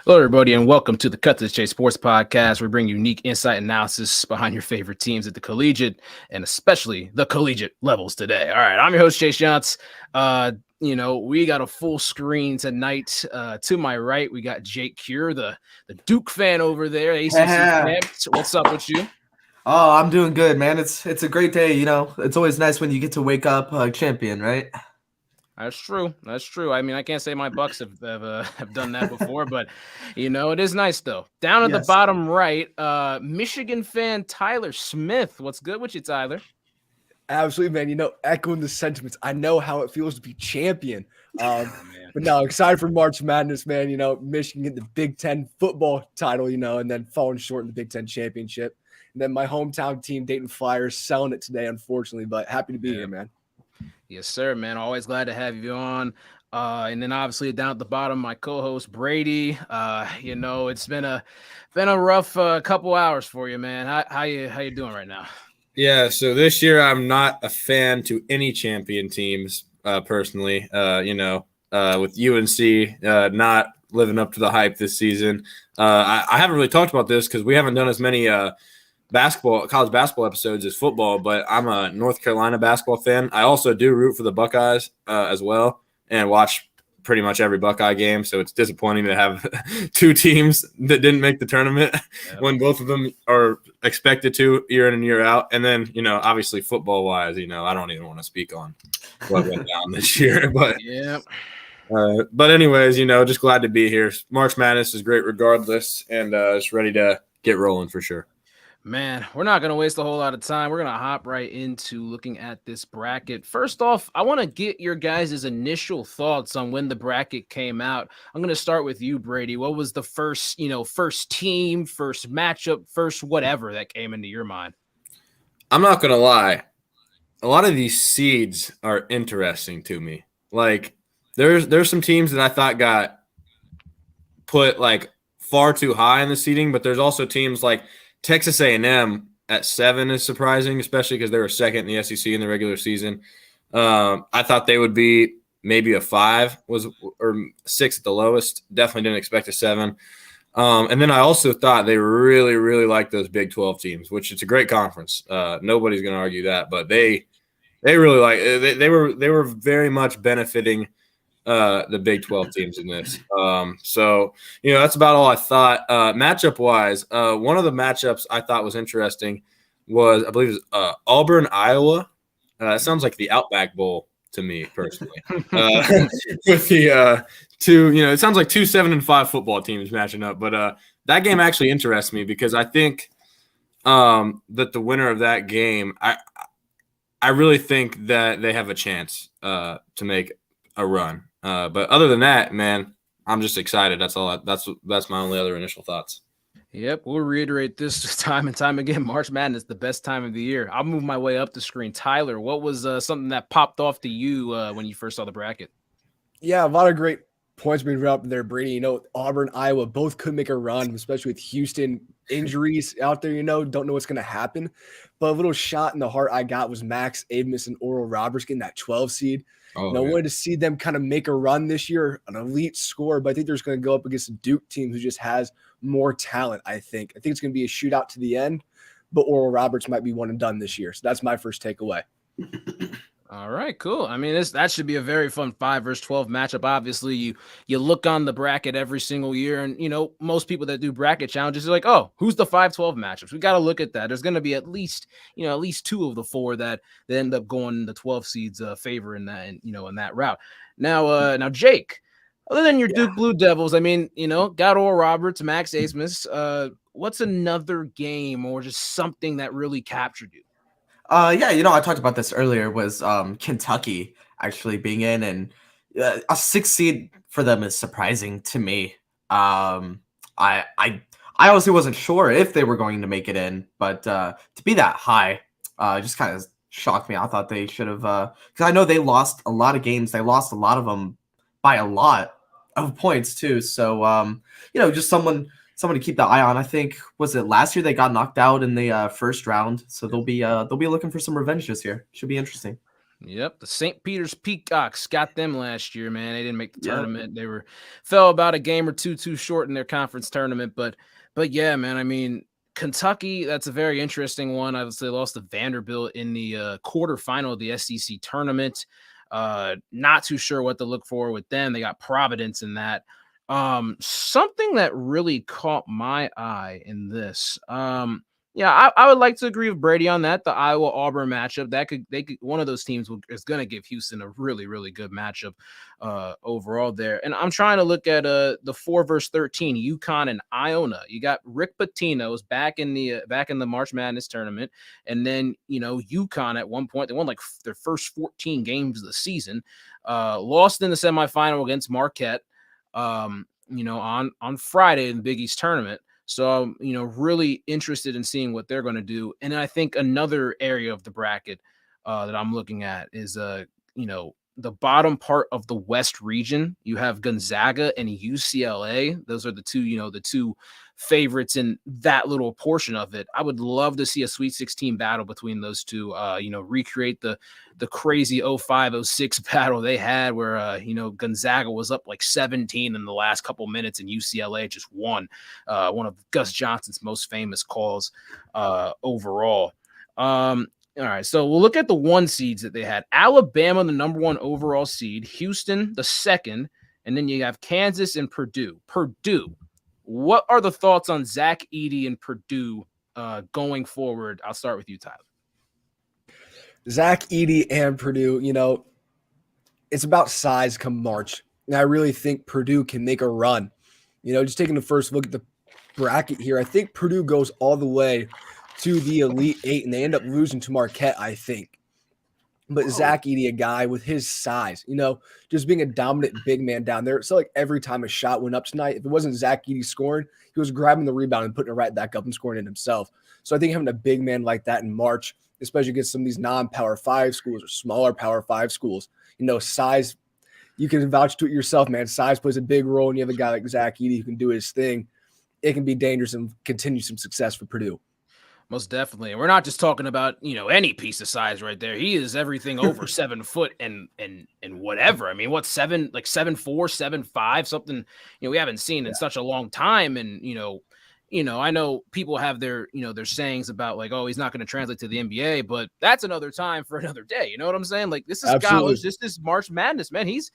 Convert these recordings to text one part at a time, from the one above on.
Hello, everybody, and welcome to the Cut to the Chase Sports Podcast. We bring unique insight and analysis behind your favorite teams at the collegiate and especially the collegiate levels today. All right, I'm your host, Chase Yantz. We got a full screen tonight. To my right, we got Jake Cure, the Duke fan over there, ACC fan. What's up with you? Oh, I'm doing good, man. It's a great day. It's always nice when you get to wake up a champion, right? That's true. That's true. I mean, I can't say my Bucks have done that before, but it is nice though. Down at the Yes. bottom right, Michigan fan Tyler Smith. What's good with you, Tyler? Absolutely, man. Echoing the sentiments. I know how it feels to be champion. Man. But no, excited for March Madness, man. Michigan get the Big Ten football title, and then falling short in the Big Ten championship. And then my hometown team, Dayton Flyers, selling it today, unfortunately, but happy to be here, man. Yes, sir, man. Always glad to have you on. And then obviously down at the bottom, my co-host Brady. It's been a rough couple hours for you, man. How you doing right now? Yeah, so this year I'm not a fan to any champion teams personally. With UNC not living up to the hype this season. I haven't really talked about this because we haven't done as many college basketball episodes as football, but I'm a North Carolina basketball fan. I also do root for the Buckeyes as well and watch pretty much every Buckeye game. So it's disappointing to have two teams that didn't make the tournament when both of them are expected to year in and year out. And then, obviously football wise, I don't even want to speak on what went down this year, but yeah. But anyways, just glad to be here. March Madness is great regardless, and just ready to get rolling for sure. Man, we're not going to waste a whole lot of time. We're going to hop right into looking at this bracket. First off, I want to get your guys' initial thoughts on when the bracket came out. I'm going to start with you, Brady. What was the first team, first matchup, first whatever that came into your mind? I'm not going to lie. A lot of these seeds are interesting to me. Like, there's some teams that I thought got put, like, far too high in the seeding, but there's also teams like Texas A&M at 7 is surprising, especially because they were second in the SEC in the regular season. I thought they would be maybe a 5 or 6 at the lowest. Definitely didn't expect a 7. And then I also thought they really, really liked those Big 12 teams, which it's a great conference. Nobody's going to argue that, but they really like they were very much benefiting the Big 12 teams in this. So that's about all I thought. Matchup wise, one of the matchups I thought was interesting was, I believe it was Auburn, Iowa. It sounds like the Outback Bowl to me personally. With the two, it sounds like 2 7-5 football teams matching up. But that game actually interests me because I think that the winner of that game, I really think that they have a chance to make a run. But other than that, man, I'm just excited. That's all. That's my only other initial thoughts. Yep, we'll reiterate this time and time again. March Madness, the best time of the year. I'll move my way up the screen. Tyler, what was something that popped off to you when you first saw the bracket? Yeah, a lot of great points being up there, Brady. Auburn, Iowa, both could make a run, especially with Houston injuries out there. Don't know what's going to happen. But a little shot in the heart I got was Max Abmas and Oral Roberts getting that 12 seed. I wanted to see them kind of make a run this year, an elite score, but I think they're just going to go up against a Duke team who just has more talent, I think. I think it's going to be a shootout to the end, but Oral Roberts might be one and done this year. So that's my first takeaway. All right, cool. I mean, that should be a very fun 5 versus 12 matchup. Obviously, you look on the bracket every single year, and most people that do bracket challenges are like, oh, who's the 5-12 matchups? We got to look at that. There's going to be at least 2 of the 4 that end up going the 12 seeds favor in that, in that route. Now, Jake, other than your Duke Blue Devils, I mean, got Oral Roberts, Max Abmas. What's another game or just something that really captured you? I talked about this earlier, was Kentucky actually being in, and a 6 seed for them is surprising to me. I honestly wasn't sure if they were going to make it in, but to be that high just kind of shocked me. I thought they should have, because I know they lost a lot of games. They lost a lot of them by a lot of points too. So just someone to keep the eye on. I think, was it last year they got knocked out in the first round, so they'll be looking for some revenge this year. Should be interesting. Yep, the St. Peter's Peacocks got them last year, man. They didn't make the Yep. tournament. They fell about a game or two too short in their conference tournament, but yeah, man. I mean, Kentucky, that's a very interesting one. Obviously, they lost to Vanderbilt in the quarterfinal of the SEC tournament. Not too sure what to look for with them. They got Providence in that. Something that really caught my eye in this. Yeah, I would like to agree with Brady on that. The Iowa Auburn matchup one of those teams is going to give Houston a really really good matchup overall there. And I'm trying to look at the 4 versus 13 UConn and Iona. You got Rick Pitino's back in the March Madness tournament, and then UConn at one point they won like their first 14 games of the season, lost in the semifinal against Marquette. On Friday in the Big East tournament. So I'm, really interested in seeing what they're going to do. And I think another area of the bracket that I'm looking at is, the bottom part of the West region. You have Gonzaga and UCLA. Those are the two favorites in that little portion of it. I would love to see a Sweet 16 battle between those two. Recreate the crazy 05-06 battle they had where Gonzaga was up like 17 in the last couple minutes and UCLA just won. One of Gus Johnson's most famous calls overall. All right, so we'll look at the 1 seeds that they had. Alabama, the number 1 overall seed. Houston, the 2nd. And then you have Kansas and Purdue. Purdue, what are the thoughts on Zach Edey and Purdue going forward? I'll start with you, Tyler. Zach Edey and Purdue, it's about size come March. And I really think Purdue can make a run. Just taking the first look at the bracket here, I think Purdue goes all the way to the Elite 8, and they end up losing to Marquette, I think. But Zach Edey, a guy with his size, just being a dominant big man down there. So like every time a shot went up tonight, if it wasn't Zach Edey scoring, he was grabbing the rebound and putting it right back up and scoring it himself. So I think having a big man like that in March, especially against some of these non-Power 5 schools or smaller Power 5 schools, size, you can vouch to it yourself, man. Size plays a big role, and you have a guy like Zach Edey who can do his thing. It can be dangerous and continue some success for Purdue. Most definitely. And we're not just talking about, any piece of size right there. He is everything over 7 foot and whatever. I mean, what 7, like 7'4", 7'5", something, we haven't seen in such a long time. And, I know people have their sayings about like, oh, he's not going to translate to the NBA, but that's another time for another day. You know what I'm saying? Like this is college. This is March Madness, man. He's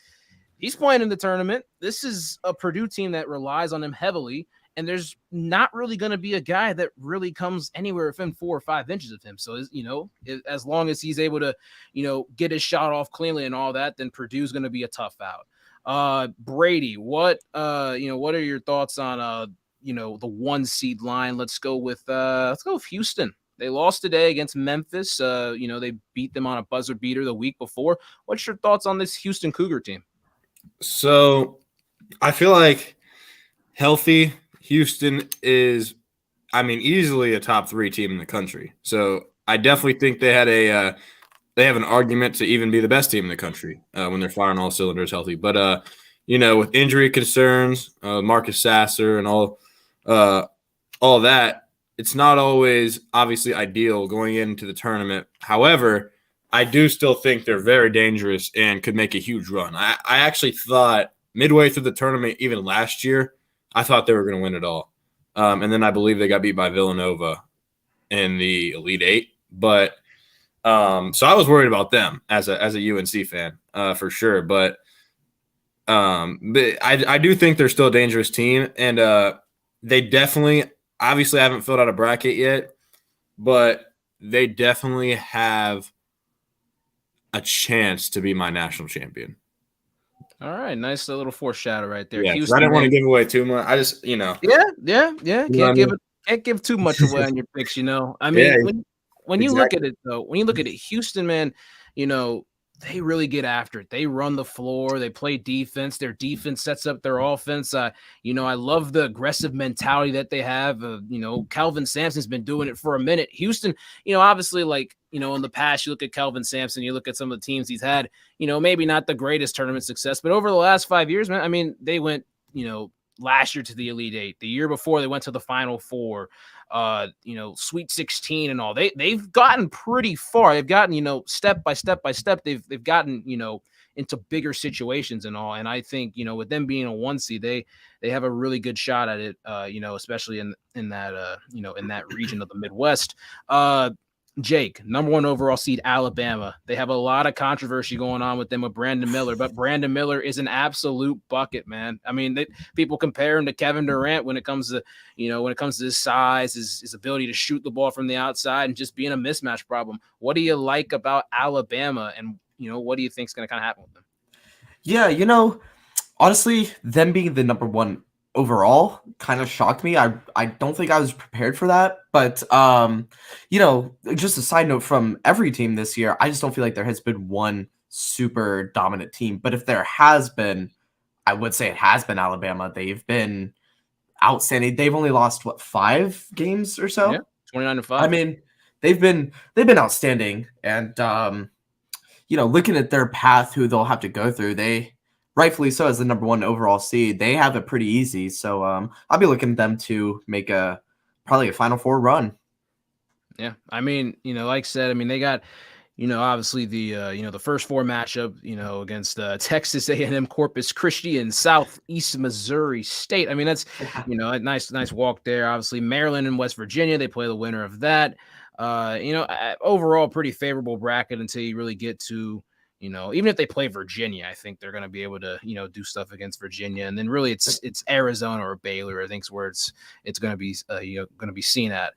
playing in the tournament. This is a Purdue team that relies on him heavily. And there's not really going to be a guy that really comes anywhere within 4 or 5 inches of him. So, as long as he's able to, get his shot off cleanly and all that, then Purdue's going to be a tough out. Brady, what are your thoughts on, the 1 seed line? Let's go with Houston. They lost today against Memphis. They beat them on a buzzer beater the week before. What's your thoughts on this Houston Cougar team? So I feel like healthy Houston is, easily a top 3 team in the country. So I definitely think they have an argument to even be the best team in the country when they're firing all cylinders healthy. But with injury concerns, Marcus Sasser and all that, it's not always obviously ideal going into the tournament. However, I do still think they're very dangerous and could make a huge run. I actually thought midway through the tournament, even last year, I thought they were going to win it all. And then I believe they got beat by Villanova in the Elite 8. But so I was worried about them as a UNC fan for sure. But I do think they're still a dangerous team. And they definitely – obviously I haven't filled out a bracket yet, but they definitely have a chance to be my national champion. All right, nice little foreshadow right there. Yeah, Houston, I didn't want to give away too much. I just, Yeah. Can't give too much away on your picks. I mean, when you look at it though, Houston, man, they really get after it. They run the floor. They play defense. Their defense sets up their offense. I love the aggressive mentality that they have. Kelvin Sampson's been doing it for a minute. Houston, obviously, in the past, you look at Kelvin Sampson, you look at some of the teams he's had, maybe not the greatest tournament success, but over the last 5 years, man, they went, last year to the Elite Eight. The year before they went to the Final Four. Sweet 16 and all. They've gotten pretty far. They've gotten, step by step by step. They've gotten, into bigger situations and all. And I think, with them being a 1 seed, they have a really good shot at it. Especially in that in that region of the Midwest. Jake, number 1 overall seed, Alabama. They have a lot of controversy going on with them with Brandon Miller, but Brandon Miller is an absolute bucket, man. I mean, people compare him to Kevin Durant when it comes to, his size, his ability to shoot the ball from the outside and just being a mismatch problem. What do you like about Alabama, and what do you think is going to kind of happen with them? Yeah, honestly, them being the number 1 overall kind of shocked me. I don't think I was prepared for that. But just a side note from every team this year, I just don't feel like there has been one super dominant team. But if there has been, I would say it has been Alabama. They've been outstanding. They've only lost 5 games or so. Yeah, 29-5. I mean, they've been outstanding. And looking at their path, who they'll have to go through, they rightfully so as the number 1 overall seed, they have it pretty easy. So I'll be looking at them to make probably a Final Four run. Yeah, I mean, like I said, I mean they got, obviously the first 4 matchup, against Texas A&M, Corpus Christi, and Southeast Missouri State. I mean that's a nice walk there. Obviously Maryland and West Virginia, they play the winner of that. Overall pretty favorable bracket until you really get to. Even if they play Virginia, I think they're going to be able to, do stuff against Virginia, and then really it's Arizona or Baylor, I think, is where it's going to be, going to be seen at.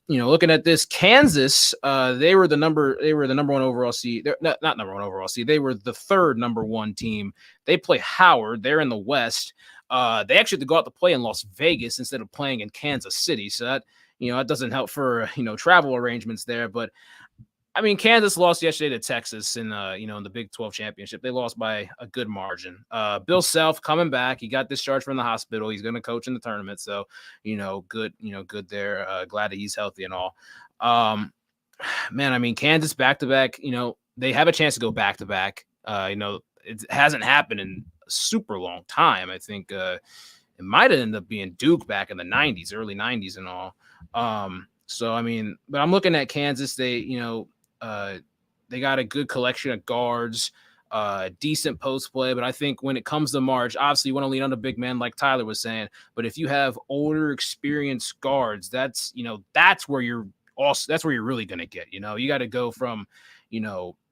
Looking at this, Kansas, they were the number 1 overall seed. They're not number 1 overall seed. They were the 3rd number 1 team. They play Howard. They're in the West. They actually have to go out to play in Las Vegas instead of playing in Kansas City. So that, that doesn't help for, travel arrangements there, but. I mean, Kansas lost yesterday to Texas in the Big 12 championship. They lost by a good margin. Bill Self coming back. He got discharged from the hospital. He's going to coach in the tournament. So, good there. Glad that he's healthy and all. Man, I mean, Kansas back-to-back, they have a chance to go back-to-back. It hasn't happened in a super long time. I think it might have ended up being Duke back in the 90s, early 90s and all. So, I mean, but I'm looking at Kansas. They got a good collection of guards, decent post play. But I think when it comes to March, obviously you want to lean on the big man like Tyler was saying. But if you have older, experienced guards, that's where you're really going to get. You got to go from,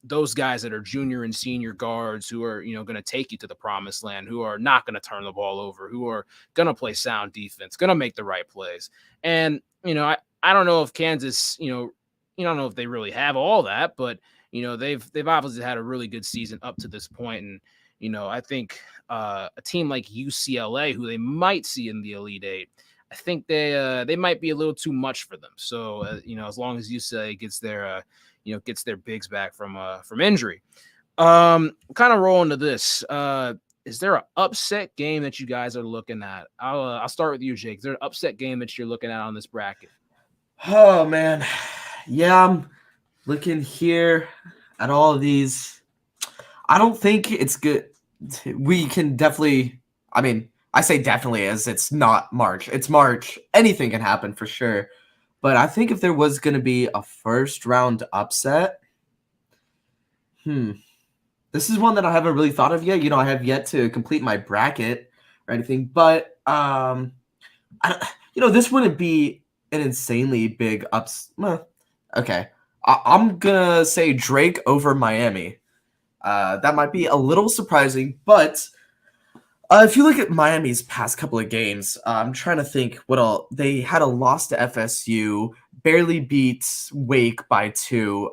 those guys that are junior and senior guards who are, going to take you to the promised land, who are not going to turn the ball over, who are going to play sound defense, going to make the right plays. And, I don't know if Kansas, I don't know if they really have all that, but they've obviously had a really good season up to this point, and I think a team like UCLA, who they might see in the Elite Eight, I think they might be a little too much for them. So as long as UCLA gets their bigs back from injury, kind of roll into this. Is there an upset game that you guys are looking at? I'll start with you, Jake. Is there an upset game that you're looking at on this bracket? Oh man. Yeah, I'm looking here at all of these. I don't think it's good. We can definitely, I mean, I say definitely as it's not March. It's March. Anything can happen for sure. But I think if there was going to be a first round upset, this is one that I haven't really thought of yet. I have yet to complete my bracket or anything. But, this wouldn't be an insanely big okay. I'm going to say Drake over Miami. That might be a little surprising, but if you look at Miami's past couple of games, I'm trying to think what all. They had a loss to FSU, barely beat Wake by 2.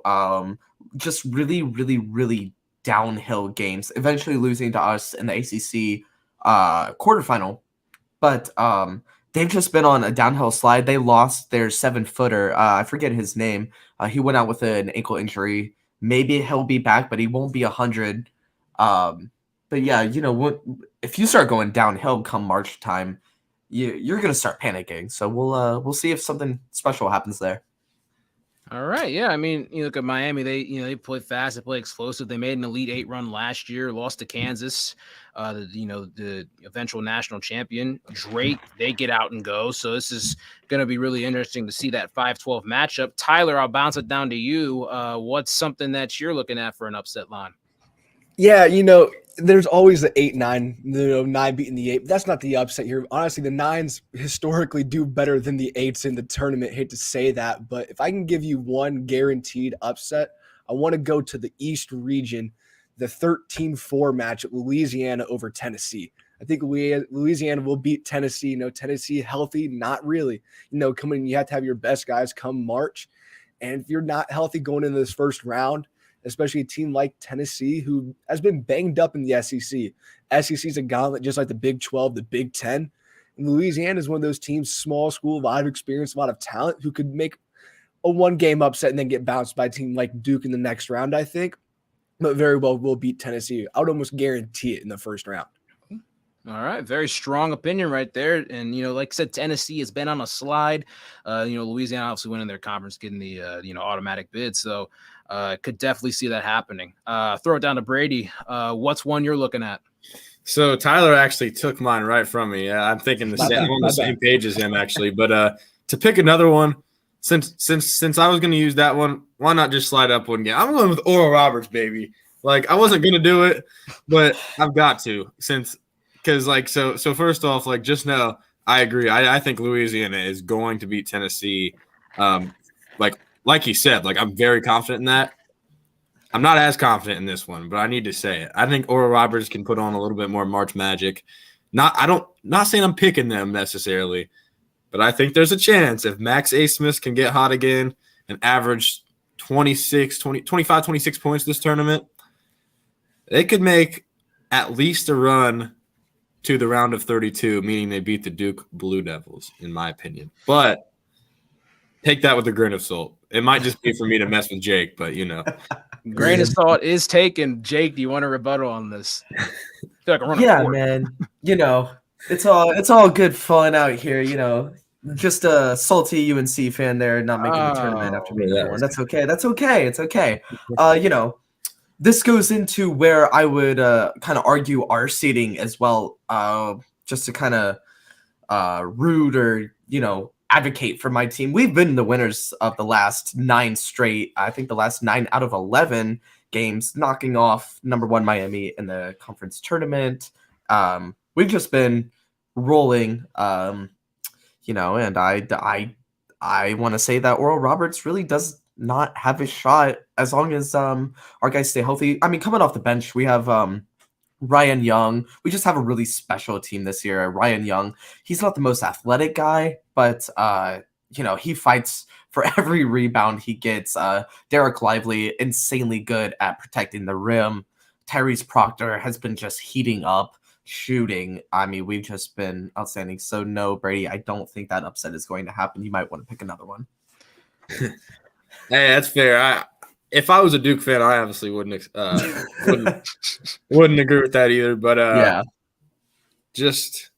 Just really, really, really downhill games, eventually losing to us in the ACC quarterfinal. But they've just been on a downhill slide. They lost their 7-footer. I forget his name. He went out with an ankle injury. Maybe he'll be back, but he won't be 100. But yeah, what? If you start going downhill come March time, you're gonna start panicking. So we'll see if something special happens there. All right, yeah. I mean, you look at Miami. They play fast. They play explosive. They made an Elite Eight run last year. Lost to Kansas, the eventual national champion. Drake. They get out and go. So this is going to be really interesting to see that 5-12 matchup. Tyler, I'll bounce it down to you. What's something that you're looking at for an upset line? Yeah, there's always the 8-9, 9 beating the 8. But that's not the upset here. Honestly, the 9s historically do better than the 8s in the tournament. Hate to say that, but if I can give you one guaranteed upset, I want to go to the East region, the 13-4 match at Louisiana over Tennessee. I think Louisiana will beat Tennessee. Tennessee healthy, not really. Coming, you have to have your best guys come March. And if you're not healthy going into this first round, especially a team like Tennessee, who has been banged up in the SEC. SEC is a gauntlet just like the Big 12, the Big 10. And Louisiana is one of those teams, small school, a lot of experience, a lot of talent, who could make a one-game upset and then get bounced by a team like Duke in the next round, I think. But very well will beat Tennessee. I would almost guarantee it in the first round. All right, very strong opinion right there. And like I said, Tennessee has been on a slide. Louisiana obviously winning their conference, getting the automatic bid. So could definitely see that happening. Throw it down to Brady. What's one you're looking at? So Tyler actually took mine right from me. I'm thinking I'm on the same page as him actually. But to pick another one, since I was going to use that one, why not just slide up one game? I'm going with Oral Roberts, baby. Like I wasn't going to do it, but I've got to because so first off, like just know I agree. I think Louisiana is going to beat Tennessee. Like he said, like I'm very confident in that. I'm not as confident in this one, but I need to say it. I think Oral Roberts can put on a little bit more March magic. Not saying I'm picking them necessarily, but I think there's a chance if Max A. Smith can get hot again and average 25, 26 points this tournament, they could make at least a run to the round of 32, meaning they beat the Duke Blue Devils, in my opinion. But take that with a grain of salt. It might just be for me to mess with Jake, but Grain of salt is taken. Jake, do you want a rebuttal on this? I feel like I'm running forward. Man. It's all good fun out here. Just a salty UNC fan there, not making the tournament after being born. That's okay. That's okay. It's okay. This goes into where I would kind of argue our seating as well, just to kind of root or advocate for my team. We've been the winners of the last 9 straight. I think the last 9 out of 11 games, knocking off number 1 Miami in the conference tournament. We've just been rolling, and I want to say that Oral Roberts really does not have a shot as long as our guys stay healthy. I mean, coming off the bench, we have Ryan Young. We just have a really special team this year. Ryan Young, he's not the most athletic guy, but he fights for every rebound he gets. Derek Lively, insanely good at protecting the rim. Tyrese Proctor has been just heating up shooting. I mean, we've just been outstanding. So no, Brady, I don't think that upset is going to happen. You might want to pick another one. Hey, that's fair. If I was a Duke fan, I obviously wouldn't agree with that either. But just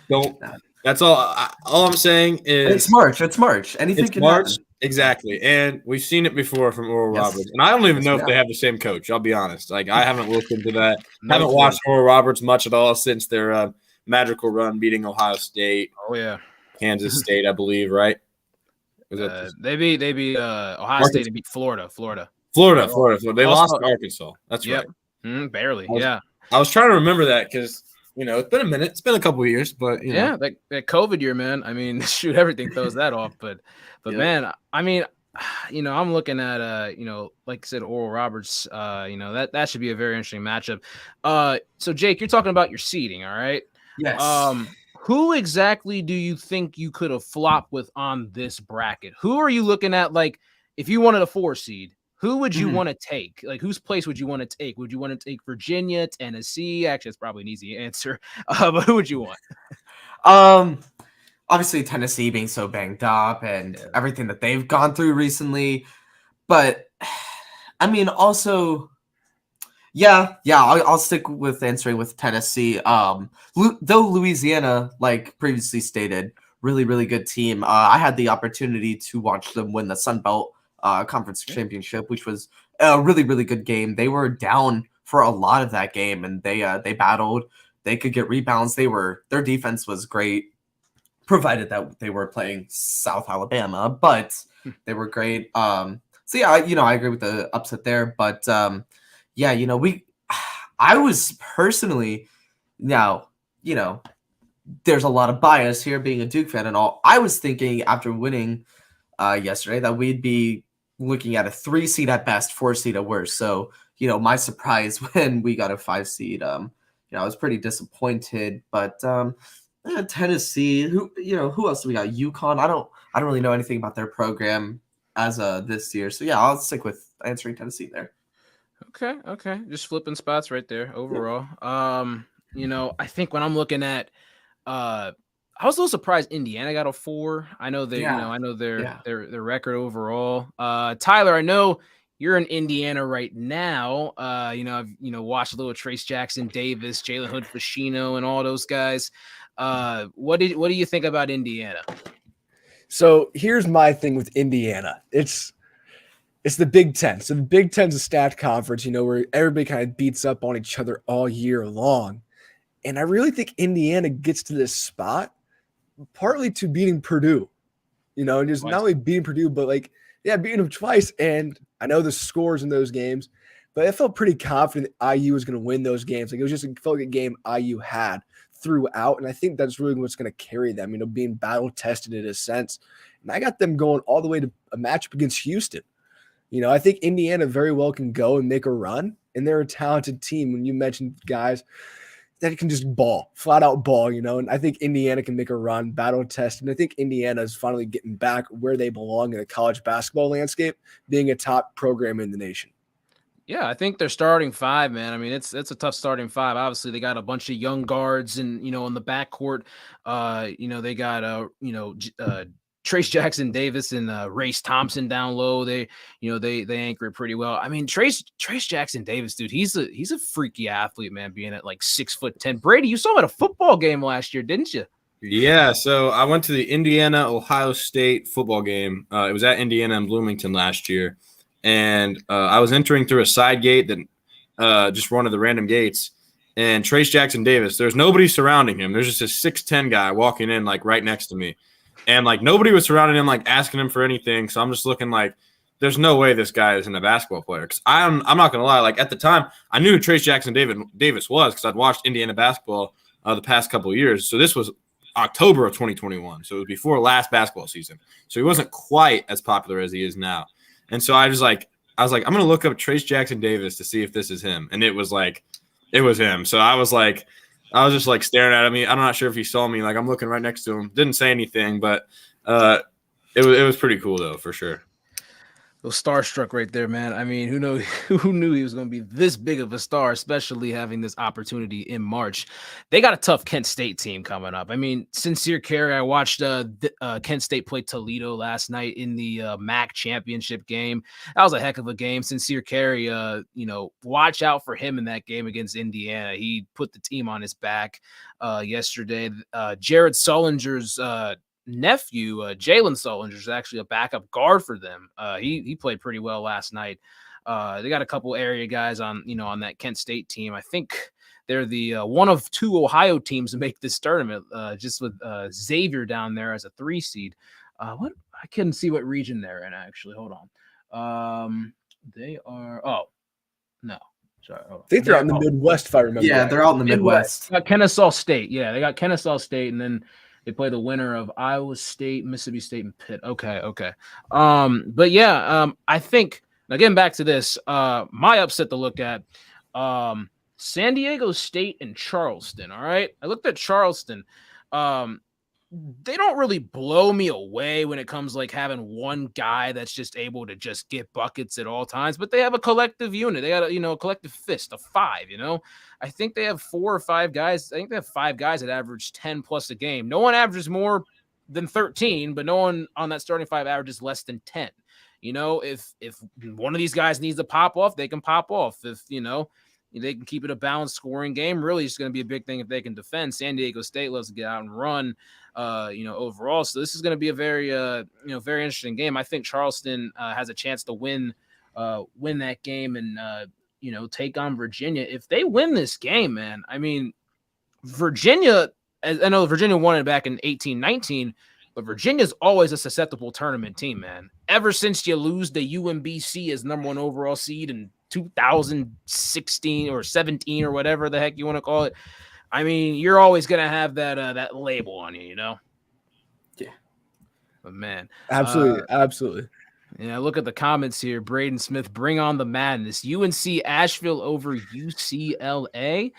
don't. That's all. All I'm saying is it's March. It's March. Anything can happen. Exactly, and we've seen it before from Oral Roberts, and I don't even know if they have the same coach. I'll be honest; like I haven't looked into that. Haven't watched Oral Roberts much at all since their magical run beading Ohio State. Oh yeah, Kansas State, I believe, right? They beat Ohio State and beat Florida. Florida. They lost to Arkansas. That's right. Barely. I was trying to remember that because it's been a minute. It's been a couple of years, but that COVID year, man. I mean, shoot, everything throws that off. But man, I mean, I'm looking at like I said, Oral Roberts. That should be a very interesting matchup. So Jake, you're talking about your seeding, all right? Yes. Who exactly do you think you could have flopped with on this bracket? Who are you looking at? Like, if you wanted a 4 seed, who would you want to take? Like, whose place would you want to take? Would you want to take Virginia, Tennessee? Actually, it's probably an easy answer. But who would you want? Obviously Tennessee being so banged up and everything that they've gone through recently. But I mean, also, I'll stick with answering with Tennessee. Though Louisiana, like previously stated, really, really good team. I had the opportunity to watch them win the Sun Belt Conference Championship, which was a really, really good game. They were down for a lot of that game, and they battled. They could get rebounds. Their defense was great, provided that they were playing South Alabama, but they were great. So yeah, I agree with the upset there, but yeah, I was personally now, there's a lot of bias here being a Duke fan and all. I was thinking after winning yesterday that we'd be looking at a 3 seed at best, 4 seed at worst. So, my surprise when we got a 5 seed, I was pretty disappointed, but Tennessee, who else do we got? UConn. I don't really know anything about their program as this year. So yeah, I'll stick with answering Tennessee there. Okay. Just flipping spots right there overall. I think when I'm looking at I was a little surprised Indiana got a 4. I know they, Yeah. I know Yeah. their record overall. Tyler, I know you're in Indiana right now. I've watched a little Trace Jackson Davis, Jalen Hood Fashino, and all those guys. What do you think about Indiana? So here's my thing with Indiana. It's the Big Ten. So the Big Ten's a stacked conference, where everybody kind of beats up on each other all year long. And I really think Indiana gets to this spot partly to beating Purdue, and just not only beating Purdue, but beating them twice. And I know the scores in those games, but I felt pretty confident that IU was going to win those games. It felt like a game IU had throughout. And I think that's really what's going to carry them, being battle tested in a sense. And I got them going all the way to a matchup against Houston. I think Indiana very well can go and make a run, and they're a talented team. When you mentioned guys that can just flat out ball, and I think Indiana can make a run, battle test, and I think Indiana is finally getting back where they belong in the college basketball landscape, being a top program in the nation. Yeah, I think they're starting 5, man. I mean, it's a tough starting 5. Obviously, they got a bunch of young guards and in the backcourt. They got Trace Jackson Davis and Race Thompson down low. They anchor it pretty well. I mean, Trace Jackson Davis, dude, he's a freaky athlete, man, being at like 6'10". Brady, you saw him at a football game last year, didn't you? Yeah, so I went to the Indiana-Ohio State football game. It was at Indiana and Bloomington last year. And I was entering through a side gate that just one of the random gates. And Trace Jackson Davis, there's nobody surrounding him. There's just a 6'10" guy walking in like right next to me. And like nobody was surrounding him, like asking him for anything. So I'm just looking like, there's no way this guy isn't a basketball player. Because I'm not gonna lie, like at the time, I knew who Trace Jackson Davis was because I'd watched Indiana basketball the past couple of years. So this was October of 2021. So it was before last basketball season. So he wasn't quite as popular as he is now. And so I was like, I'm going to look up Trace Jackson Davis to see if this is him. And it was him. So I was just like staring at him. I'm not sure if he saw me. Like I'm looking right next to him. Didn't say anything, but it was pretty cool though, for sure. Was starstruck right there, man. I mean, who knew he was going to be this big of a star, especially having this opportunity in March. They got a tough Kent State team coming up. I mean, sincere carry. I watched Kent State play Toledo last night in the MAC championship game. That was a heck of a game. Sincere carry, watch out for him in that game against Indiana. He put the team on his back yesterday. Jared Sullinger's nephew, Jalen Sullinger, is actually a backup guard for them. He played pretty well last night. They got a couple area guys on that Kent State team. I think they're the one of 2 Ohio teams to make this tournament, just with Xavier down there as a 3 seed. What I couldn't see what region they're in actually. Hold on. They are. Oh no. Sorry, I think they're out in the Midwest, if I remember. Yeah, right. they're out in the Midwest. Got Kennesaw State. Yeah, they got Kennesaw State, and then they play the winner of Iowa State, Mississippi State, and Pitt. Okay. But yeah, I think now getting back to this, my upset to look at, San Diego State and Charleston. All right, I looked at Charleston. They don't really blow me away when it comes like having one guy that's just able to just get buckets at all times, but they have a collective unit. They got a collective fist of 5. I think they have 4 or 5 guys. I think they have 5 guys that average 10 plus a game. No one averages more than 13, but no one on that starting 5 averages less than 10. If one of these guys needs to pop off, they can pop off. If they can keep it a balanced scoring game. Really, it's going to be a big thing if they can defend. San Diego State loves to get out and run, overall. So this is going to be a very, very interesting game. I think Charleston has a chance to win that game and, take on Virginia. If they win this game, man, I mean, Virginia, I know Virginia won it back in 18-19, but Virginia's always a susceptible tournament team, man. Ever since you lose the UMBC as number 1 overall seed in 2016 or 17 or whatever the heck you want to call it, I mean, you're always going to have that label on you, Yeah. But, man. Absolutely. Yeah, look at the comments here. Braden Smith, bring on the madness. UNC Asheville over UCLA.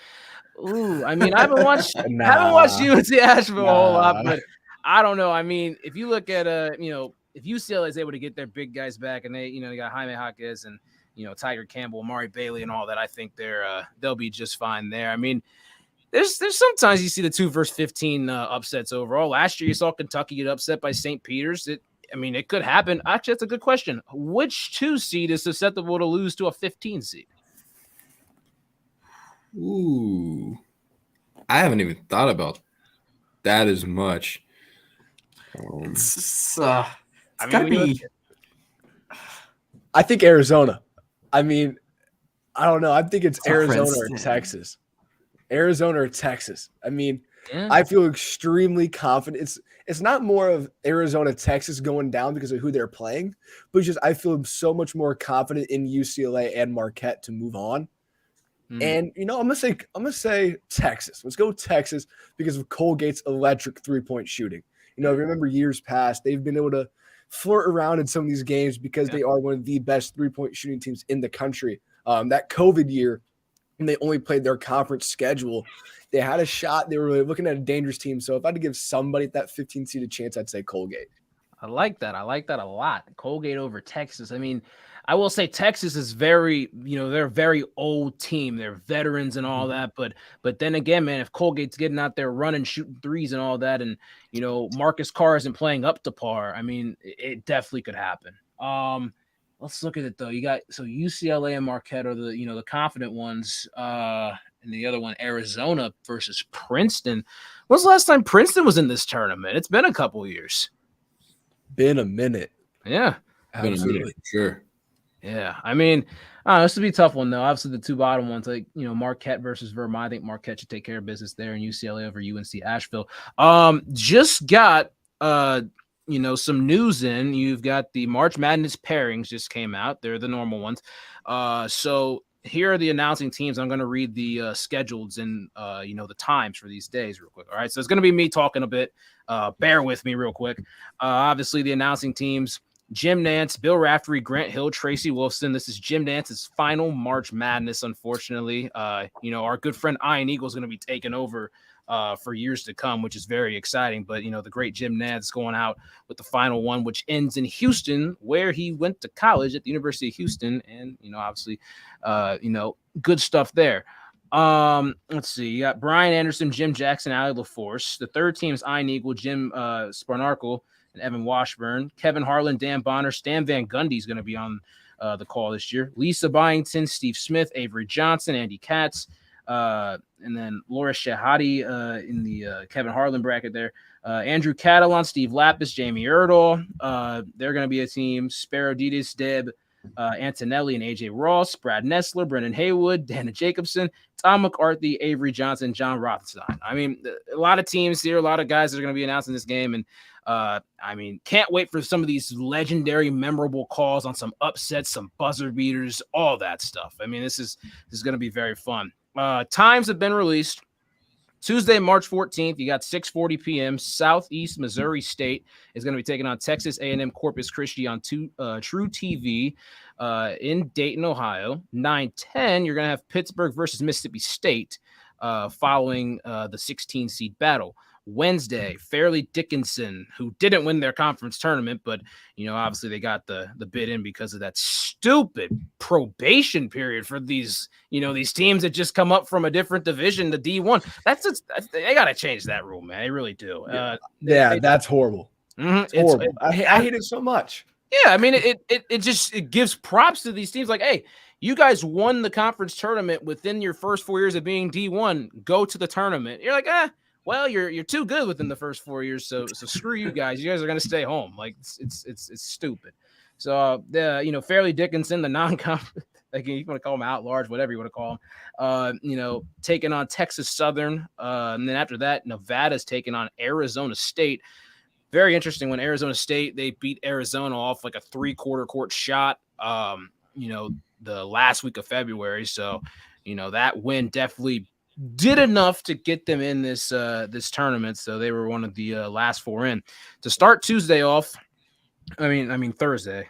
Ooh, I mean, I haven't watched UNC Asheville a whole lot, but I don't know. I mean, if you look at if UCLA is able to get their big guys back, and they got Jaime Jaquez and Tiger Campbell, Amari Bailey, and all that, I think they'll be just fine there. I mean, there's sometimes you see the 2 versus 15 upsets overall. Last year, you saw Kentucky get upset by St. Peter's. It could happen. Actually, that's a good question. Which 2 seed is susceptible to lose to a 15 seed? Ooh, I haven't even thought about that as much. It's gotta be. I think Arizona. I mean, I don't know. I think it's Arizona Princeton. or Texas. Arizona or Texas. I mean, Yeah. I feel extremely confident. It's not more of Arizona, Texas going down because of who they're playing, but just I feel so much more confident in UCLA and Marquette to move on. And I'm gonna say Texas. Let's go Texas because of Colgate's electric 3-point shooting. Remember years past, they've been able to flirt around in some of these games because they are one of the best 3-point shooting teams in the country. That COVID year, and they only played their conference schedule, they had a shot. They were really looking at a dangerous team. So if I had to give somebody at that 15 seed a chance, I'd say Colgate. I like that. I like that a lot. Colgate over Texas. I mean, I will say Texas is very, they're a very old team. They're veterans and all that. But then again, man, if Colgate's getting out there running, shooting threes and all that, and, Marcus Carr isn't playing up to par, I mean, it definitely could happen. Let's look at it, though. You got UCLA and Marquette are the confident ones. And the other one, Arizona versus Princeton. When's the last time Princeton was in this tournament? It's been a couple years. Been a minute. Yeah. Absolutely. Been a minute, sure. Yeah. I mean, this would be a tough one, though. Obviously, the 2 bottom ones, like, Marquette versus Vermont. I think Marquette should take care of business there, and UCLA over UNC Asheville. Just got, some news in. You've got the March Madness pairings just came out. They're the normal ones. So here are the announcing teams. I'm going to read the schedules and, the times for these days real quick. All right. So it's going to be me talking a bit. Bear with me real quick. Obviously, the announcing teams: Jim Nance, Bill Raftery, Grant Hill, Tracy Wolfson. This is Jim Nance's final March Madness, unfortunately. Our good friend Ian Eagle is going to be taking over for years to come, which is very exciting. But, the great Jim Nance going out with the final one, which ends in Houston, where he went to college at the University of Houston. And, obviously, good stuff there. Let's see. You got Brian Anderson, Jim Jackson, Allie LaForce. The third team is Ian Eagle, Jim Sparnarkle, and Evan Washburn. Kevin Harlan, Dan Bonner, Stan Van Gundy is going to be on the call this year. Lisa Byington, Steve Smith, Avery Johnson, Andy Katz, and then Laura Shahadi in the Kevin Harlan bracket there. Andrew Catalan, Steve Lapis, Jamie Erdahl. They're going to be a team. Sparoditis, Deb Antonelli, and AJ Ross. Brad Nessler, Brendan Haywood, Dana Jacobson, Tom McCarthy, Avery Johnson, John Rothstein. I mean, a lot of teams here, a lot of guys that are going to be announced in this game. And can't wait for some of these legendary, memorable calls on some upsets, some buzzer beaters, all that stuff. I mean, this is going to be very fun. Times have been released. Tuesday, March 14th, you got 6:40 p.m. Southeast Missouri State is going to be taking on Texas A&M Corpus Christi on True TV in Dayton, Ohio. 9:10, you're going to have Pittsburgh versus Mississippi State following the 16 seed battle. Wednesday, Fairleigh Dickinson, who didn't win their conference tournament, but obviously they got the bid in because of that stupid probation period for these teams that just come up from a different division to D1. They got to change that rule, man. They really do. That's horrible. It's horrible. I hate it so much. Yeah, I mean, it gives props to these teams. Like, hey, You guys won the conference tournament within your first 4 years of being D1. Go to the tournament. You're like, well, you're too good within the first 4 years, so screw you guys. You guys are gonna stay home. Like it's stupid. So the Fairleigh Dickinson, the non-conference, again, you want to call them out large, whatever you want to call them. Taking on Texas Southern, and then after that, Nevada's taking on Arizona State. Very interesting. When Arizona State, they beat Arizona off like a 3/4 court shot. The last week of February. So, that win definitely did enough to get them in this tournament. So they were one of the last 4 in. To start Tuesday off, Thursday.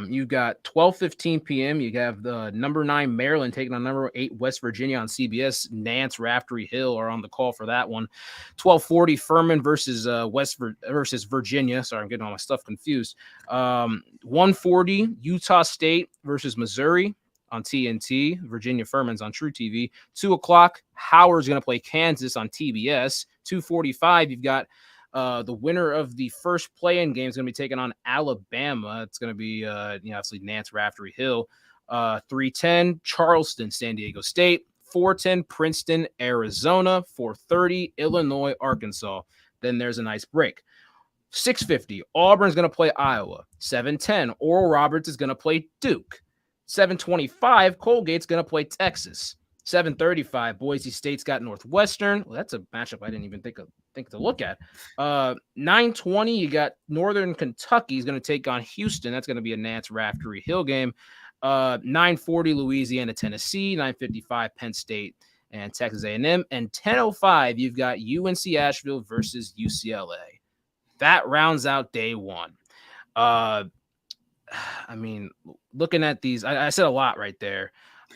You got 12:15 p.m. You have the number 9 Maryland taking on number 8 West Virginia on CBS. Nance, Raftery, Hill are on the call for that one. 12:40 Furman versus versus Virginia. Sorry, I'm getting all my stuff confused. 1:40 Utah State versus Missouri on TNT. Virginia Furman's on True TV. 2 o'clock Howard's going to play Kansas on TBS. 2:45 you've got the winner of the first play-in game is going to be taking on Alabama. It's going to be, obviously Nance, Raftery, Hill. 3:10 Charleston, San Diego State. 4:10 Princeton, Arizona. 4:30 Illinois, Arkansas. Then there's a nice break. 6:50 Auburn's going to play Iowa. 7:10 Oral Roberts is going to play Duke. 7:25 Colgate's going to play Texas. 7:35 Boise State's got Northwestern. Well, that's a matchup I didn't even think to look at. 9:20 you got Northern Kentucky is going to take on Houston. That's going to be a Nance, Raftery, Hill game. 9:40 Louisiana, Tennessee. 9:55 Penn State and Texas A&M. And 10:05 you've got UNC Asheville versus UCLA. That rounds out day 1. Looking at these, I said a lot right there.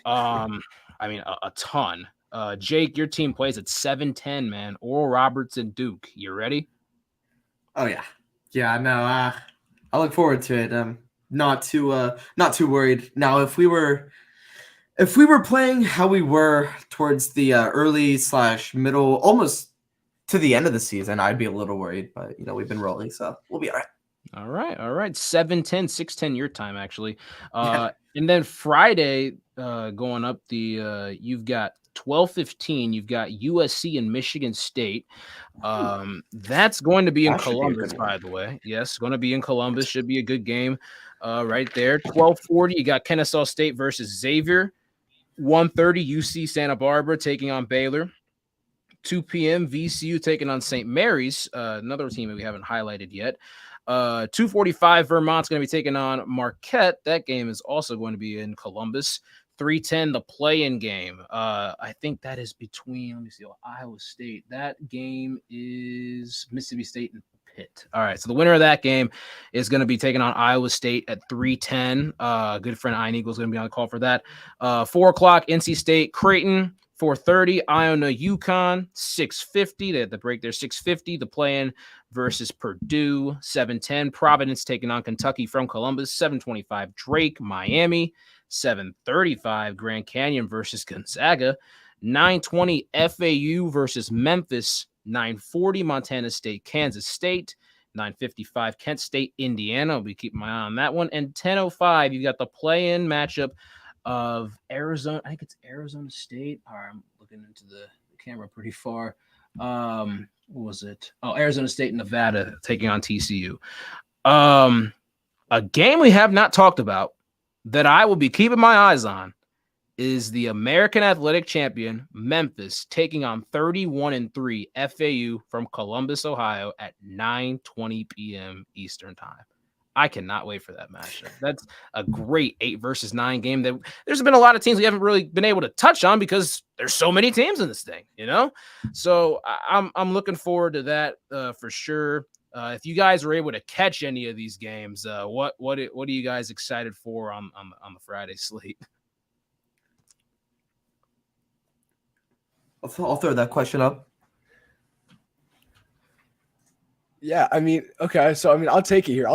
A ton. Jake, your team plays at 7:10, man. Oral Roberts and Duke. You ready? Oh yeah. No. I look forward to it. Not too worried. Now, if we were playing how we were towards the early/middle, almost to the end of the season, I'd be a little worried. But we've been rolling, so we'll be all right. All right. 7:10, 6:10 your time, actually. And then Friday, going up you've got 12:15. You've got USC and Michigan State. That's going to be in Columbus, by the way. Yes, going to be in Columbus. Should be a good game right there. 12:40, you got Kennesaw State versus Xavier. 1:30, UC Santa Barbara taking on Baylor. 2 p.m., VCU taking on St. Mary's, another team that we haven't highlighted yet. 2:45, Vermont's going to be taking on Marquette. That game is also going to be in Columbus. 3:10, the play-in game. I think that is between, let me see, Iowa State. That game is Mississippi State and Pitt. All right, so the winner of that game is going to be taking on Iowa State at 3:10. Good friend Ian Eagles is going to be on the call for that. 4 o'clock, NC State, Creighton. 4:30, Iona, UConn. 6:50, they had the break there. 6:50, the play-in versus Purdue. 7:10, Providence taking on Kentucky from Columbus. 7:25, Drake, Miami. 7:35, Grand Canyon versus Gonzaga. 9:20, FAU versus Memphis. 9:40, Montana State, Kansas State. 9:55, Kent State, Indiana. I'll be keeping my eye on that one. And 10:05, you got the play-in matchup of Arizona. I think it's Arizona State. All right, I'm looking into the camera pretty far. What was it? Oh, Arizona State and Nevada taking on TCU. A game we have not talked about that I will be keeping my eyes on is the American Athletic Champion Memphis taking on 31-3 FAU from Columbus, Ohio at 9:20 p.m. Eastern time. I cannot wait for that matchup. That's a great 8 versus 9 game. That there's been a lot of teams we haven't really been able to touch on because there's so many teams in this thing, So I'm looking forward to that for sure. If you guys were able to catch any of these games, what are you guys excited for on the Friday slate? I'll throw that question up. Yeah, okay. So, I'll take it here.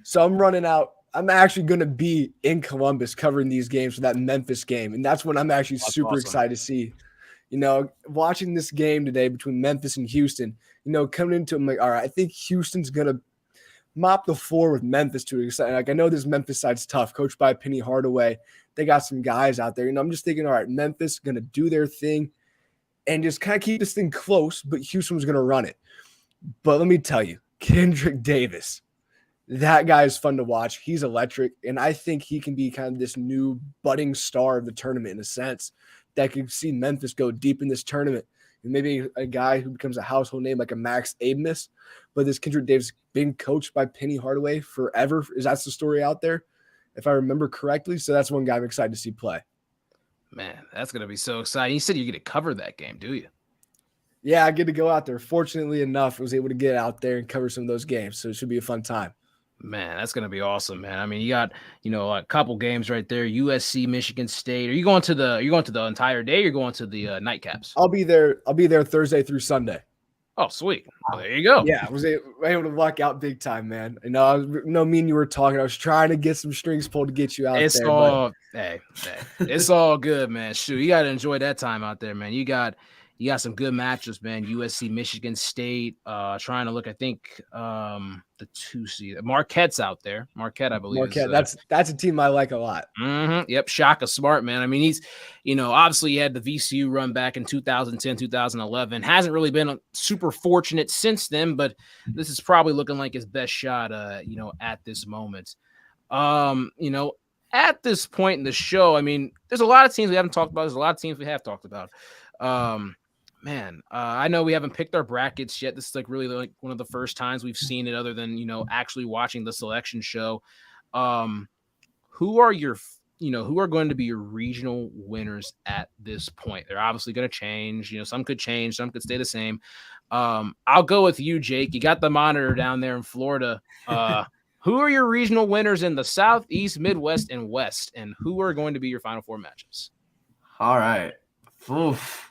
So I'm running out. I'm actually going to be in Columbus covering these games for that Memphis game. And that's when I'm actually super excited to see, watching this game today between Memphis and Houston, coming into it, I'm like, all right, I think Houston's going to mop the floor with Memphis to an extent. Like, I know this Memphis side's tough, coached by Penny Hardaway. They got some guys out there. I'm just thinking, all right, Memphis going to do their thing and just kind of keep this thing close, but Houston was going to run it. But let me tell you, Kendrick Davis, that guy is fun to watch. He's electric, and I think he can be kind of this new budding star of the tournament in a sense that could see Memphis go deep in this tournament. And maybe a guy who becomes a household name like a Max Abmas. But this Kendrick Davis being coached by Penny Hardaway forever, that's the story out there, if I remember correctly. So that's one guy I'm excited to see play. Man, that's going to be so exciting. You said you get to cover that game, do you? Yeah, I get to go out there. Fortunately enough, I was able to get out there and cover some of those games. So it should be a fun time. Man, that's going to be awesome, man. I mean, you got, a couple games right there, USC, Michigan State. Are you going to the entire day? Or you're going to the nightcaps? I'll be there Thursday through Sunday. Oh, sweet. Well, there you go. Yeah, I was able to luck out big time, man. Me and you were talking. I was trying to get some strings pulled to get you out there. Hey, it's all good, man. Shoot, you got to enjoy that time out there, man. You got some good matchups, man. USC, Michigan State, trying to look, I think, the 2 seed. Marquette's out there. Marquette, I believe. Marquette, that's a team I like a lot. Yep, Shaka Smart, man. I mean, he's, obviously he had the VCU run back in 2010, 2011. Hasn't really been super fortunate since then, but this is probably looking like his best shot, at this moment. At this point in the show, I mean, there's a lot of teams we haven't talked about. There's a lot of teams we have talked about. I know we haven't picked our brackets yet. This is really one of the first times we've seen it other than, actually watching the selection show. Who are going to be your regional winners at this point? They're obviously going to change. Some could change, some could stay the same. I'll go with you, Jake. You got the monitor down there in Florida. Who are your regional winners in the South, East, Midwest, and West? And who are going to be your Final Four matchups? All right. Oof.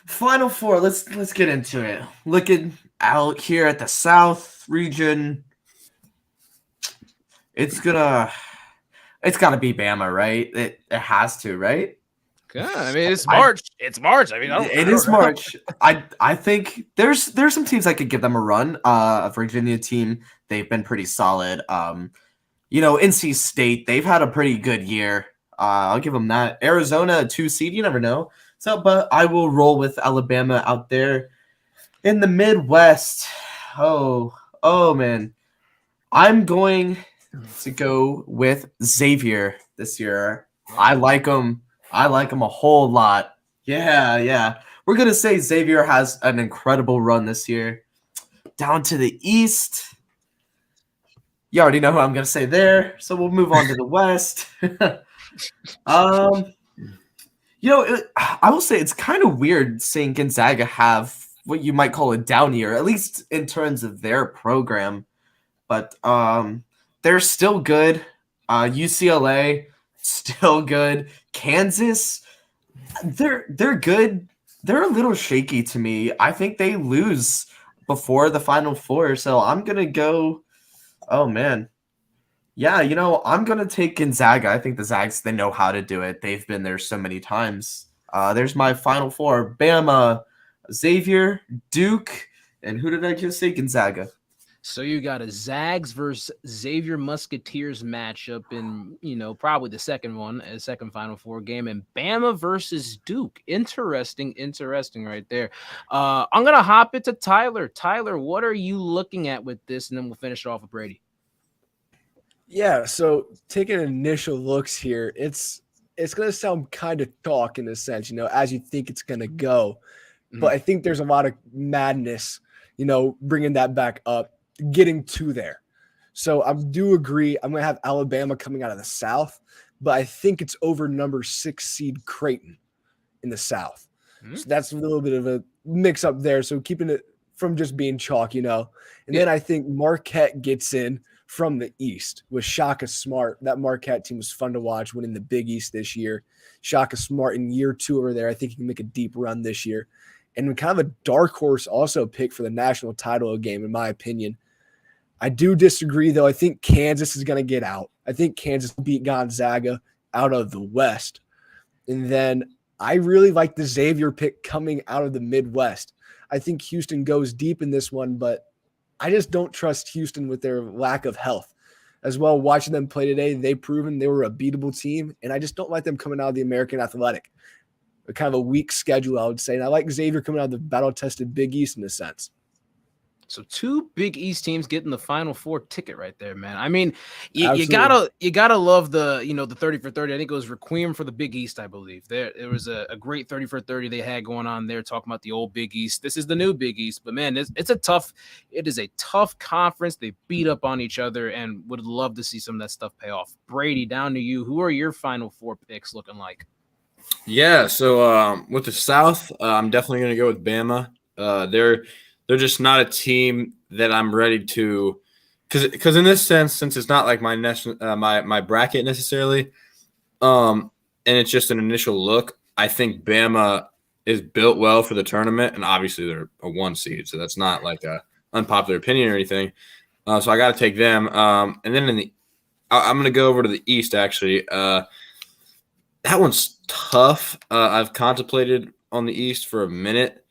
Final Four. Let's get into it. Looking out here at the South region, it's gotta be Bama, right? It has to, right? Yeah, I mean, it's March. It's March. I mean, it is March. I think there's some teams I could give them a run. A Virginia team, they've been pretty solid. NC State, they've had a pretty good year. I'll give them that. Arizona, a 2 seed, you never know. So, but I will roll with Alabama out there. In the Midwest, oh man, I'm going to go with Xavier this year. I like them. I like them a whole lot. Yeah. We're going to say Xavier has an incredible run this year. Down to the East. You already know who I'm going to say there. So we'll move on to the West. I will say it's kind of weird seeing Gonzaga have what you might call a down year, at least in terms of their program. But they're still good. UCLA, still good. Kansas, they're good. They're a little shaky to me. I think they lose before the Final Four. So I'm going to go, oh, man. Yeah, I'm going to take Gonzaga. I think the Zags, they know how to do it. They've been there so many times. There's my Final Four. Bama, Xavier, Duke, and who did I just say? Gonzaga. So you got a Zags versus Xavier Musketeers matchup in, probably the second Final Four game, and Bama versus Duke. Interesting right there. I'm going to hop into Tyler. Tyler, what are you looking at with this? And then we'll finish it off with Brady. Yeah, so taking initial looks here, it's going to sound kind of talk in a sense, as you think it's going to go. Mm-hmm. But I think there's a lot of madness, bringing that back up, getting to there. So I do agree. I'm going to have Alabama coming out of the South, but I think it's over number 6 seed Creighton in the South. Mm-hmm. So that's a little bit of a mix up there. So keeping it from just being chalk, And then I think Marquette gets in from the East with Shaka Smart. That Marquette team was fun to watch, winning the Big East this year. Shaka Smart in year 2 over there. I think he can make a deep run this year. And kind of a dark horse also pick for the national title game, in my opinion. I do disagree, though. I think Kansas is going to get out. I think Kansas beat Gonzaga out of the West. And then I really like the Xavier pick coming out of the Midwest. I think Houston goes deep in this one, but I just don't trust Houston with their lack of health. As well, watching them play today, they've proven they were a beatable team, and I just don't like them coming out of the American Athletic. A kind of a weak schedule, I would say. And I like Xavier coming out of the battle-tested Big East in a sense. So 2 Big East teams getting the Final Four ticket right there, man. I mean, you Absolutely. gotta love the the 30 for 30. I think it was Requiem for the Big East, I believe. There was a great 30 for 30 they had going on there, talking about the old Big East. This is the new Big East, but man, it is a tough conference. They beat up on each other, and would love to see some of that stuff pay off. Brady, down to you. Who are your Final Four picks looking like? Yeah, so with the South, I'm definitely going to go with Bama. They're just not a team that I'm ready to, because in this sense, since it's not like my my bracket necessarily, and it's just an initial look, I think Bama is built well for the tournament, and obviously they're a 1 seed, so that's not like a unpopular opinion or anything. So I got to take them. And then I'm going to go over to the East actually. That one's tough. I've contemplated on the East for a minute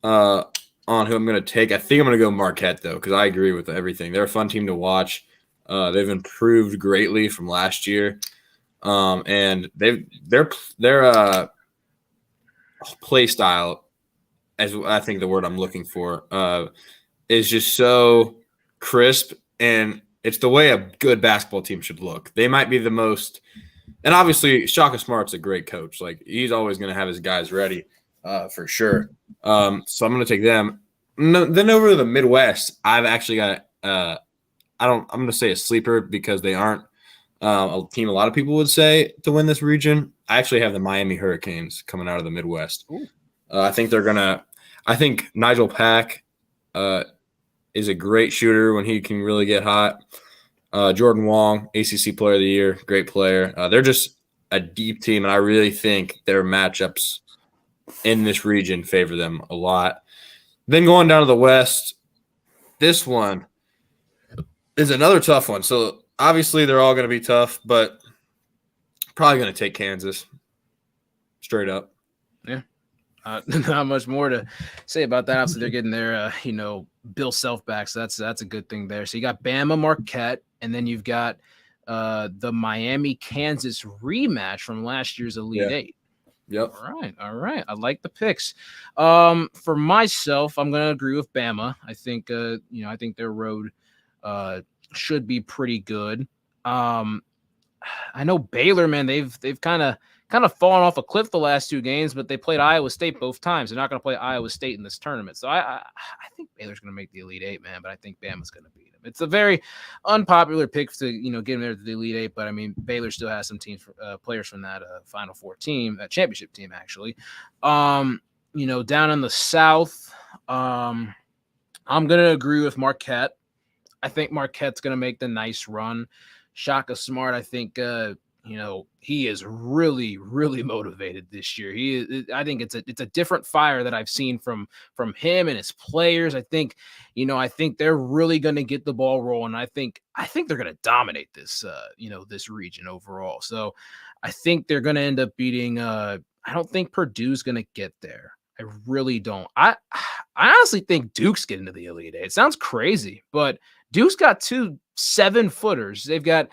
on who I'm going to take. I think I'm going to go Marquette, though, because I agree with everything. They're a fun team to watch. They've improved greatly from last year, and their play style, as I think the word I'm looking for, is just so crisp, and it's the way a good basketball team should look. They might be the most – and obviously, Shaka Smart's a great coach. Like, he's always going to have his guys ready for sure. So I'm going to take them. No, then over to the Midwest, I've actually got I'm going to say a sleeper because they aren't a team a lot of people would say to win this region. I actually have the Miami Hurricanes coming out of the Midwest. I think they're going to – I think Nigel Pack is a great shooter when he can really get hot. Jordan Wong, ACC Player of the Year, great player. They're just a deep team, and I really think their matchups in this region favor them a lot. Then going down to the West, this one is another tough one. So obviously they're all going to be tough, but probably going to take Kansas straight up. Yeah. Not much more to say about that. Obviously, they're getting their, Bill Self back, so that's a good thing there. So you got Bama, Marquette, and then you've got the Miami Kansas rematch from last year's Elite Eight. Yep. All right. I like the picks. For myself, I'm going to agree with Bama. I think, I think their road should be pretty good. I know Baylor, man, they've kind of fallen off a cliff the last 2 games, but they played Iowa State both times. They're not going to play Iowa State in this tournament. So I think Baylor's going to make the Elite Eight, man, but I think Bama's going to beat them. It's a very unpopular pick to, get them there to the Elite Eight, but I mean, Baylor still has some teams, players from that Final Four team, that championship team, actually. Down in the South, I'm going to agree with Marquette. I think Marquette's going to make the nice run. Shaka Smart, I think, he is really, really motivated this year. I think it's a different fire that I've seen from him and his players. I think they're really going to get the ball rolling. I think they're going to dominate this, this region overall. So I think they're going to end up beating. I don't think Purdue's going to get there. I really don't. I honestly think Duke's getting to the Elite Eight. It sounds crazy, but Duke's got 2 7-footers. They've got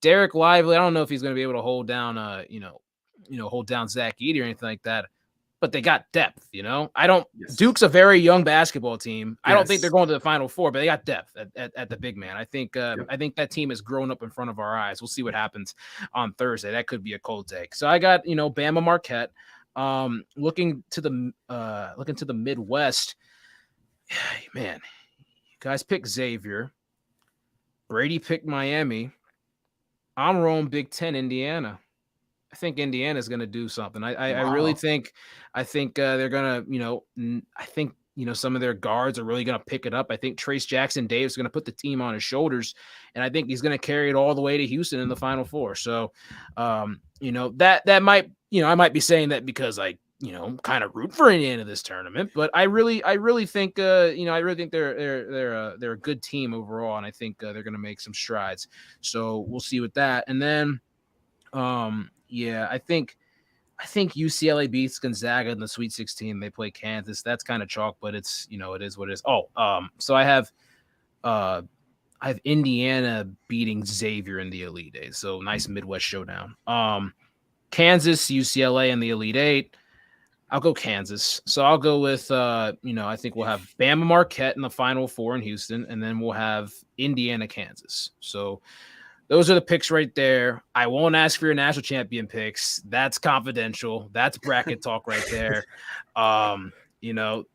Derek Lively. I don't know if he's going to be able to hold down, hold down Zach Edey or anything like that. But they got depth. Yes. Duke's a very young basketball team. Yes. I don't think they're going to the Final Four, but they got depth at the big man. I think I think that team has grown up in front of our eyes. We'll see what happens on Thursday. That could be a cold take. So I got Bama, Marquette. Looking to the Midwest, man. You guys pick Xavier. Brady picked Miami. I'm rolling Big Ten, Indiana. I think Indiana's going to do something. I really think they're going to, I think, some of their guards are really going to pick it up. I think Trace Jackson Davis is going to put the team on his shoulders, and I think he's going to carry it all the way to Houston in the Final Four. So, that might, I might be saying that because kind of root for Indiana this tournament, but I really think, they're a good team overall, and I think they're going to make some strides. So we'll see with that. And then, I think UCLA beats Gonzaga in the Sweet 16. They play Kansas. That's kind of chalk, but it's, it is what it is. So I have I have Indiana beating Xavier in the Elite Eight. So nice Midwest showdown. Kansas, UCLA in the Elite Eight. I'll go Kansas. So I'll go with I think we'll have Bama Marquette in the Final Four in Houston, and then we'll have Indiana, Kansas. So those are the picks right there. I won't ask for your national champion picks. That's confidential. That's bracket talk right there.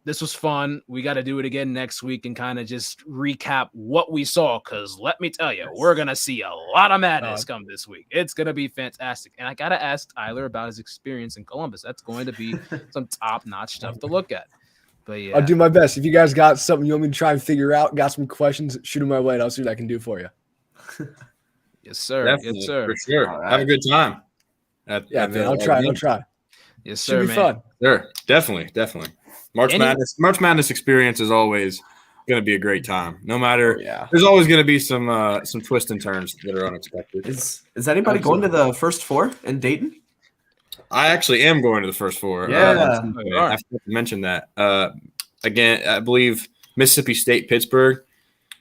This was fun. We got to do it again next week and kind of just recap what we saw. Because let me tell you, we're going to see a lot of madness come this week. It's going to be fantastic. And I got to ask Tyler about his experience in Columbus. That's going to be some top-notch stuff to look at. But yeah, I'll do my best. If you guys got something you want me to try and figure out, got some questions, shoot them my way, and I'll see what I can do for you. Yes, sir. Definitely, Yes, sir. For sure. All right. Have a good time. Man, I'll try. Yes, sir. Should be fun. Sure, definitely. March Madness experience is always going to be a great time. No matter, there's always going to be some twists and turns that are unexpected. Is anybody going to the first four in Dayton? I actually am going to the first four. Yeah. I forgot to mention that. Again, I believe Mississippi State Pittsburgh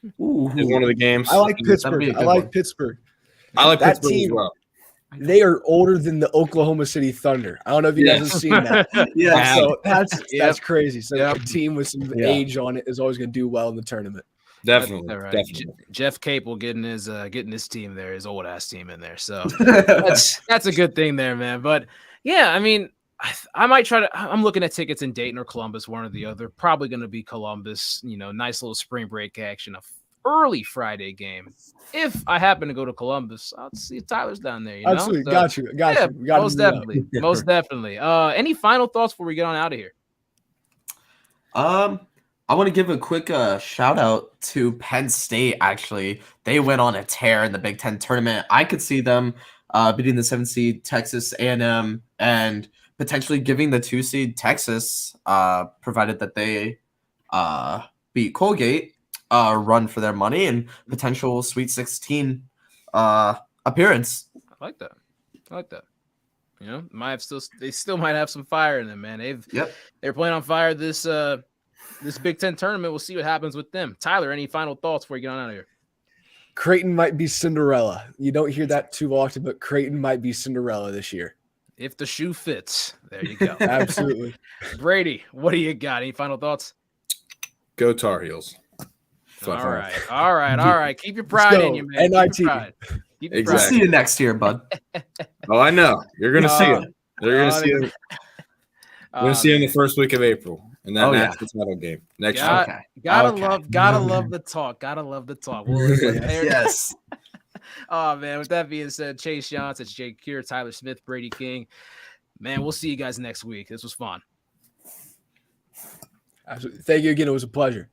is one of the games. I like Pittsburgh. I like Pittsburgh that Pittsburgh team, as well. They are older than the Oklahoma City Thunder. I don't know if you guys have seen that. So that's crazy. So a team with some age on it is always going to do well in the tournament. Definitely, right. definitely. Jeff Capel getting his team there, his old ass team in there. So that's a good thing there, man. But yeah, I mean, I might try to. I'm looking at tickets in Dayton or Columbus, one or the other. Probably going to be Columbus. Nice little spring break action, early Friday game. If I happen to go to Columbus, I'll see if Tyler's down there. Absolutely. So, got you. Most definitely. Most definitely. Any final thoughts before we get on out of here? I want to give a quick shout out to Penn State. Actually, they went on a tear in the Big Ten tournament. I could see them beating the 7 seed Texas A&M and potentially giving the 2 seed Texas, provided that they beat Colgate, run for their money and potential Sweet 16 appearance. I like that. They still might have some fire in them, man. They're playing on fire this Big Ten tournament. We'll see what happens with them. Tyler, any final thoughts before you get on out of here? Creighton might be Cinderella. You don't hear that too often, but Creighton might be Cinderella this year. If the shoe fits, there you go. Absolutely. Brady, what do you got? Any final thoughts? Go Tar Heels. All right. Keep your pride in you, man. NIT. Keep your We'll see you next year, bud. Oh, I know. You're going to see it. They're going to see it. We're going to see it in the first week of April. And that national title game next year. Gotta love the talk. Gotta love the talk. Yes. Oh man. With that being said, Chase Johnson, Jake Cure, Tyler Smith, Brady King. Man, we'll see you guys next week. This was fun. Absolutely. Thank you again. It was a pleasure.